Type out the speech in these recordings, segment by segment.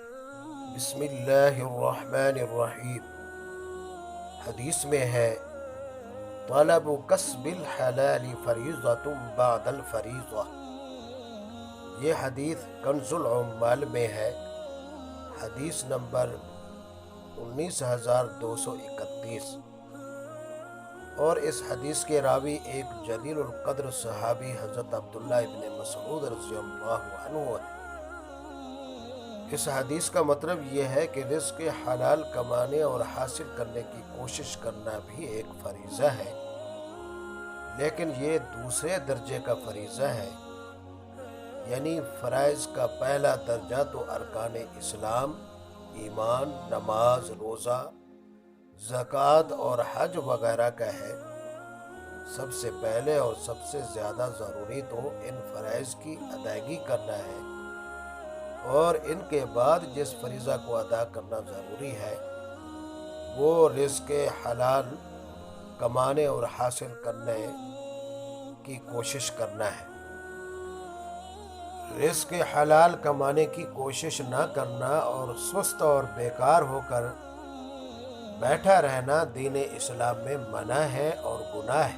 بسم اللہ الرحمن الرحیم۔ حدیث میں ہے طلب کسب الحلال فریضۃ بعد الفریضہ۔ یہ حدیث کنز العمال میں ہے، حدیث نمبر 19231، اور اس حدیث کے راوی ایک جلیل القدر صحابی حضرت عبداللہ ابن مسعود رضی اللہ عنہ ہے۔ اس حدیث کا مطلب یہ ہے کہ رزق حلال کمانے اور حاصل کرنے کی کوشش کرنا بھی ایک فریضہ ہے، لیکن یہ دوسرے درجے کا فریضہ ہے، یعنی فرائض کا پہلا درجہ تو ارکان اسلام، ایمان، نماز، روزہ، زکوٰۃ اور حج وغیرہ کا ہے۔ سب سے پہلے اور سب سے زیادہ ضروری تو ان فرائض کی ادائیگی کرنا ہے، اور ان کے بعد جس فریضہ کو ادا کرنا ضروری ہے وہ رزق حلال کمانے اور حاصل کرنے کی کوشش کرنا ہے۔ رزق حلال کمانے کی کوشش نہ کرنا اور سست اور بیکار ہو کر بیٹھا رہنا دین اسلام میں منع ہے اور گناہ ہے،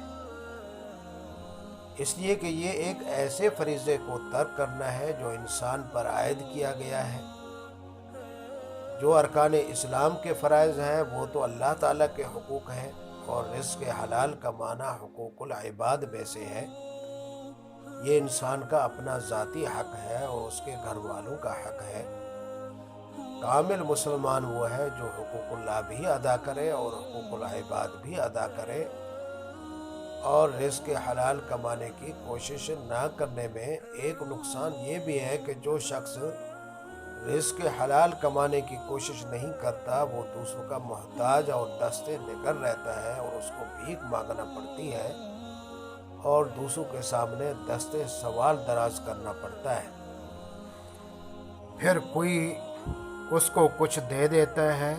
اس لیے کہ یہ ایک ایسے فریضے کو ترک کرنا ہے جو انسان پر عائد کیا گیا ہے۔ جو ارکان اسلام کے فرائض ہیں وہ تو اللہ تعالیٰ کے حقوق ہیں، اور رزق حلال کمانا حقوق العباد میں سے ہے۔ یہ انسان کا اپنا ذاتی حق ہے اور اس کے گھر والوں کا حق ہے۔ کامل مسلمان وہ ہے جو حقوق اللہ بھی ادا کرے اور حقوق العباد بھی ادا کرے، اور رزق حلال کمانے کی کوشش نہ کرنے میں ایک نقصان یہ بھی ہے کہ جو شخص رزق حلال کمانے کی کوشش نہیں کرتا وہ دوسروں کا محتاج اور دستے نگر رہتا ہے، اور اس کو بھیک مانگنا پڑتی ہے اور دوسروں کے سامنے دستے سوال دراز کرنا پڑتا ہے۔ پھر کوئی اس کو کچھ دے دیتا ہے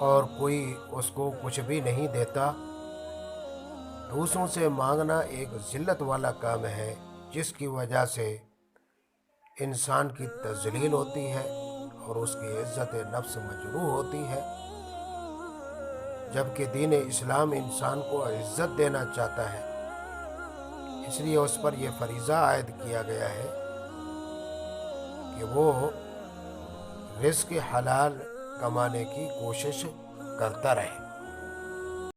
اور کوئی اس کو کچھ بھی نہیں دیتا۔ دوسروں سے مانگنا ایک ذلت والا کام ہے، جس کی وجہ سے انسان کی تذلیل ہوتی ہے اور اس کی عزت نفس مجروح ہوتی ہے، جبکہ دین اسلام انسان کو عزت دینا چاہتا ہے۔ اس لیے اس پر یہ فریضہ عائد کیا گیا ہے کہ وہ رزق حلال کمانے کی کوشش کرتا رہے۔